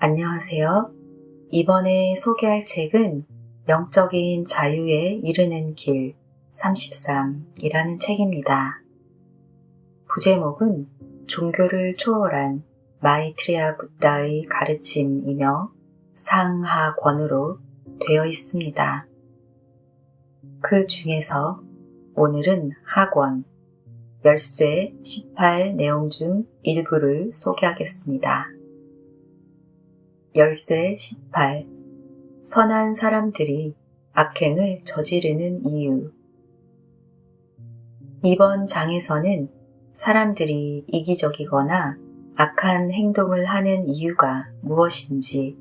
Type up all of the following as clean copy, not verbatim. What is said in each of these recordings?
안녕하세요. 이번에 소개할 책은 영적인 자유에 이르는 길 33이라는 책입니다. 부제목은 종교를 초월한 마이트레야 붓다의 가르침이며 상하권으로 되어 있습니다. 그 중에서 오늘은 하권, 열쇠 18 내용 중 일부를 소개하겠습니다. 열쇠 18. 선한 사람들이 악행을 저지르는 이유. 이번 장에서는 사람들이 이기적이거나 악한 행동을 하는 이유가 무엇인지,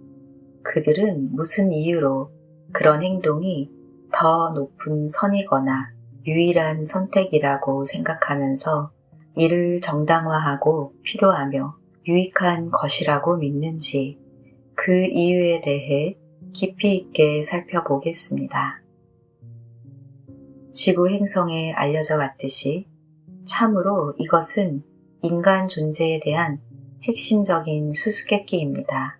그들은 무슨 이유로 그런 행동이 더 높은 선이거나 유일한 선택이라고 생각하면서 이를 정당화하고 필요하며 유익한 것이라고 믿는지, 그 이유에 대해 깊이 있게 살펴보겠습니다. 지구 행성에 알려져 왔듯이 참으로 이것은 인간 존재에 대한 핵심적인 수수께끼입니다.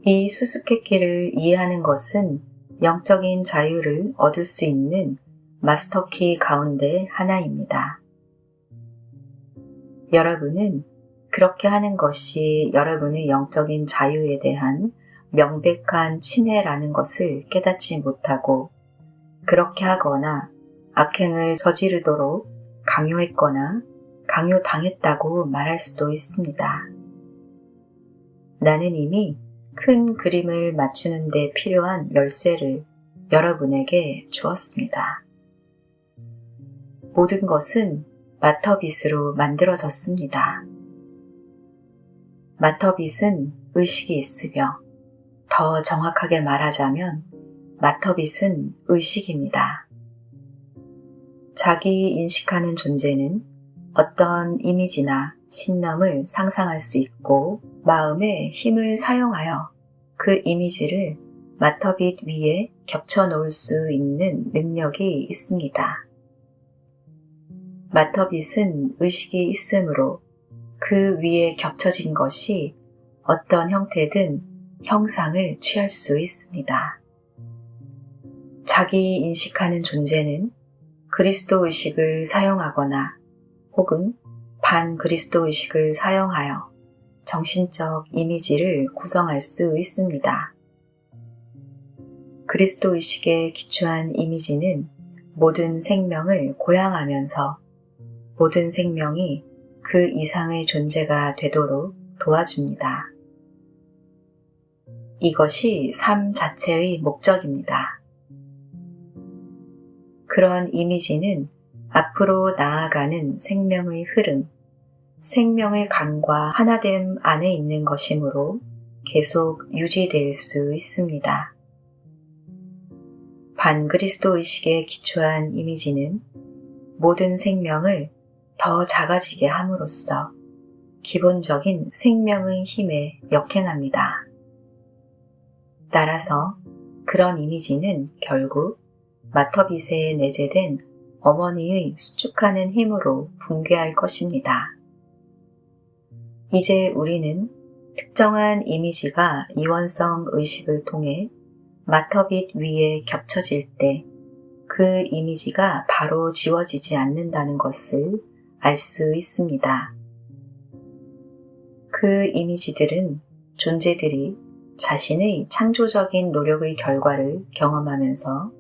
이 수수께끼를 이해하는 것은 영적인 자유를 얻을 수 있는 마스터키 가운데 하나입니다. 여러분은 그렇게 하는 것이 여러분의 영적인 자유에 대한 명백한 침해라는 것을 깨닫지 못하고, 그렇게 하거나 악행을 저지르도록 강요했거나 강요당했다고 말할 수도 있습니다. 나는 이미 큰 그림을 맞추는 데 필요한 열쇠를 여러분에게 주었습니다. 모든 것은 마터빗으로 만들어졌습니다. 마터빗은 의식이 있으며, 더 정확하게 말하자면 마터빗은 의식입니다. 자기 인식하는 존재는 어떤 이미지나 신념을 상상할 수 있고 마음의 힘을 사용하여 그 이미지를 마터빗 위에 겹쳐 놓을 수 있는 능력이 있습니다. 마터빗은 의식이 있으므로 그 위에 겹쳐진 것이 어떤 형태든 형상을 취할 수 있습니다. 자기 인식하는 존재는 그리스도 의식을 사용하거나 혹은 반그리스도 의식을 사용하여 정신적 이미지를 구성할 수 있습니다. 그리스도 의식에 기초한 이미지는 모든 생명을 고양하면서 모든 생명이 그 이상의 존재가 되도록 도와줍니다. 이것이 삶 자체의 목적입니다. 그런 이미지는 앞으로 나아가는 생명의 흐름, 생명의 강과 하나됨 안에 있는 것이므로 계속 유지될 수 있습니다. 반그리스도 의식에 기초한 이미지는 모든 생명을 더 작아지게 함으로써 기본적인 생명의 힘에 역행합니다. 따라서 그런 이미지는 결국 마터빗에 내재된 어머니의 수축하는 힘으로 붕괴할 것입니다. 이제 우리는 특정한 이미지가 이원성 의식을 통해 마터빗 위에 겹쳐질 때 그 이미지가 바로 지워지지 않는다는 것을 알 수 있습니다. 그 이미지들은 존재들이 자신의 창조적인 노력의 결과를 경험하면서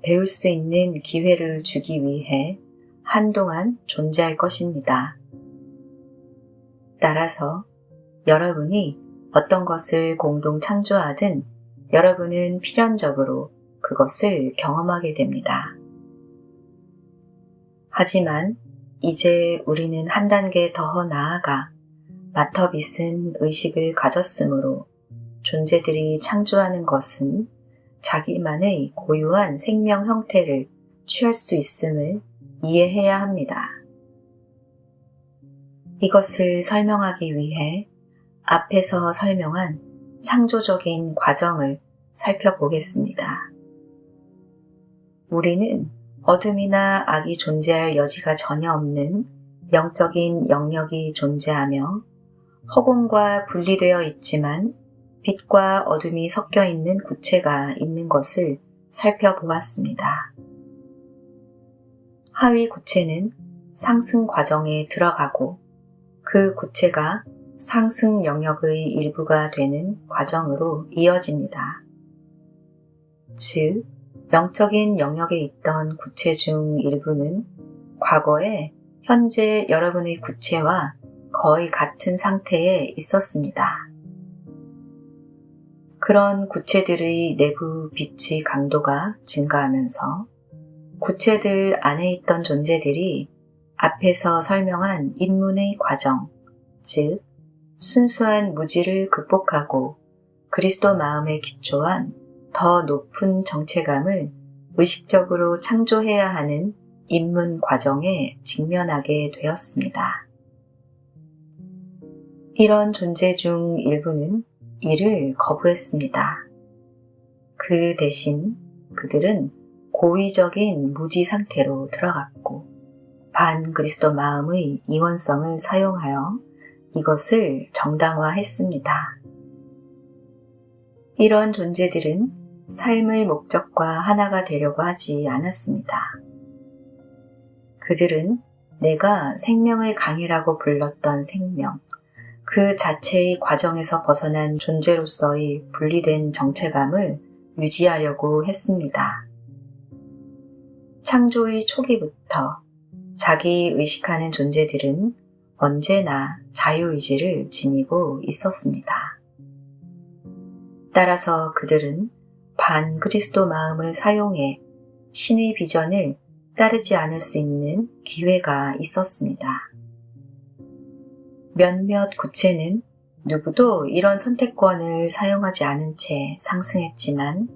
배울 수 있는 기회를 주기 위해 한동안 존재할 것입니다. 따라서 여러분이 어떤 것을 공동 창조하든 여러분은 필연적으로 그것을 경험하게 됩니다. 하지만 이제 우리는 한 단계 더 나아가 마터빗은 의식을 가졌으므로 존재들이 창조하는 것은 자기만의 고유한 생명 형태를 취할 수 있음을 이해해야 합니다. 이것을 설명하기 위해 앞에서 설명한 창조적인 과정을 살펴보겠습니다. 우리는 어둠이나 악이 존재할 여지가 전혀 없는 영적인 영역이 존재하며 허공과 분리되어 있지만 빛과 어둠이 섞여 있는 구체가 있는 것을 살펴보았습니다. 하위 구체는 상승 과정에 들어가고 그 구체가 상승 영역의 일부가 되는 과정으로 이어집니다. 즉, 영적인 영역에 있던 구체 중 일부는 과거에 현재 여러분의 구체와 거의 같은 상태에 있었습니다. 그런 구체들의 내부 빛의 강도가 증가하면서 구체들 안에 있던 존재들이 앞에서 설명한 입문의 과정, 즉 순수한 무지를 극복하고 그리스도 마음에 기초한 더 높은 정체감을 의식적으로 창조해야 하는 입문 과정에 직면하게 되었습니다. 이런 존재 중 일부는 이를 거부했습니다. 그 대신 그들은 고의적인 무지 상태로 들어갔고 반그리스도 마음의 이원성을 사용하여 이것을 정당화했습니다. 이런 존재들은 삶의 목적과 하나가 되려고 하지 않았습니다. 그들은 내가 생명의 강이라고 불렀던 생명, 그 자체의 과정에서 벗어난 존재로서의 분리된 정체감을 유지하려고 했습니다. 창조의 초기부터 자기 의식하는 존재들은 언제나 자유의지를 지니고 있었습니다. 따라서 그들은 반그리스도 마음을 사용해 신의 비전을 따르지 않을 수 있는 기회가 있었습니다. 몇몇 구체는 누구도 이런 선택권을 사용하지 않은 채 상승했지만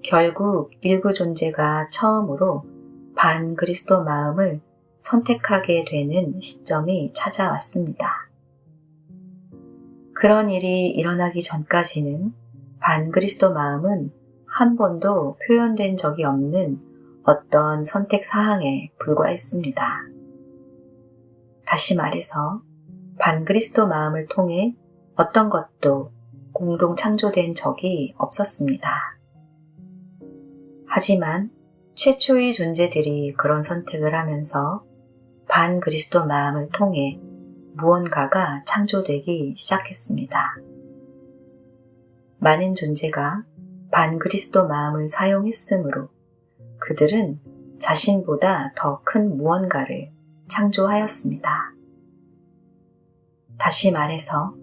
결국 일부 존재가 처음으로 반그리스도 마음을 선택하게 되는 시점이 찾아왔습니다. 그런 일이 일어나기 전까지는 반그리스도 마음은 한 번도 표현된 적이 없는 어떤 선택 사항에 불과했습니다. 다시 말해서 반그리스도 마음을 통해 어떤 것도 공동 창조된 적이 없었습니다. 하지만 최초의 존재들이 그런 선택을 하면서 반그리스도 마음을 통해 무언가가 창조되기 시작했습니다. 많은 존재가 반그리스도 마음을 사용했으므로 그들은 자신보다 더 큰 무언가를 창조하였습니다. 다시 말해서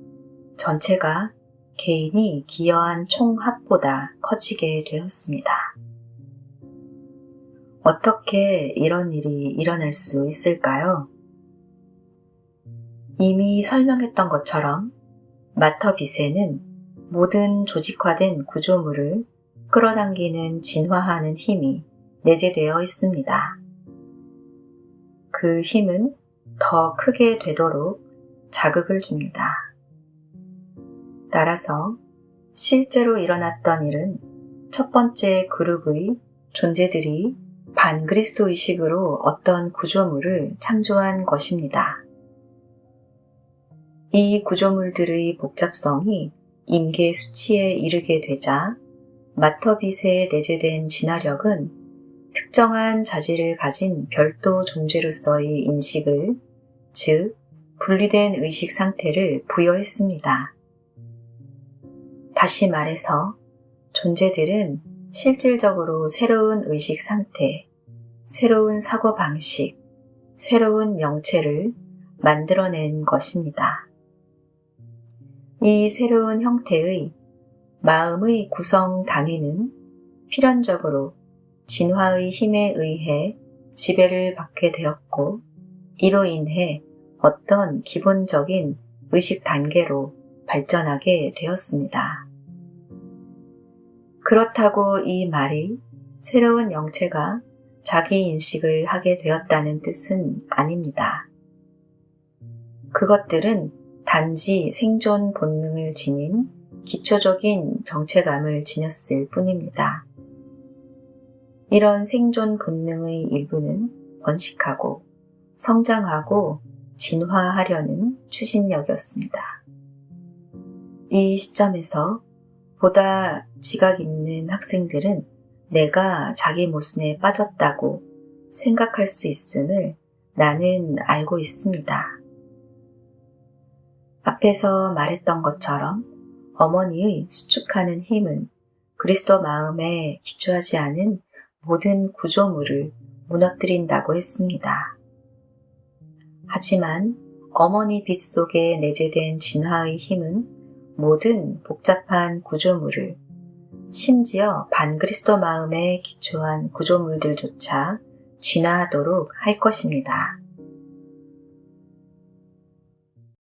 전체가 개인이 기여한 총합보다 커지게 되었습니다. 어떻게 이런 일이 일어날 수 있을까요? 이미 설명했던 것처럼 마터빛에는 모든 조직화된 구조물을 끌어당기는 진화하는 힘이 내재되어 있습니다. 그 힘은 더 크게 되도록 자극을 줍니다. 따라서 실제로 일어났던 일은 첫 번째 그룹의 존재들이 반그리스도 의식으로 어떤 구조물을 창조한 것입니다. 이 구조물들의 복잡성이 임계 수치에 이르게 되자 마터빛에 내재된 진화력은 특정한 자질을 가진 별도 존재로서의 인식을, 즉 분리된 의식 상태를 부여했습니다. 다시 말해서 존재들은 실질적으로 새로운 의식 상태, 새로운 사고방식, 새로운 명체를 만들어낸 것입니다. 이 새로운 형태의 마음의 구성 단위는 필연적으로 진화의 힘에 의해 지배를 받게 되었고, 이로 인해 어떤 기본적인 의식 단계로 발전하게 되었습니다. 그렇다고 이 말이 새로운 영체가 자기 인식을 하게 되었다는 뜻은 아닙니다. 그것들은 단지 생존 본능을 지닌 기초적인 정체감을 지녔을 뿐입니다. 이런 생존 본능의 일부는 번식하고 성장하고 진화하려는 추진력이었습니다. 이 시점에서 보다 지각 있는 학생들은 내가 자기 모순에 빠졌다고 생각할 수 있음을 나는 알고 있습니다. 앞에서 말했던 것처럼 어머니의 수축하는 힘은 그리스도 마음에 기초하지 않은 모든 구조물을 무너뜨린다고 했습니다. 하지만 어머니 빛 속에 내재된 진화의 힘은 모든 복잡한 구조물을, 심지어 반그리스도 마음에 기초한 구조물들조차 진화하도록 할 것입니다.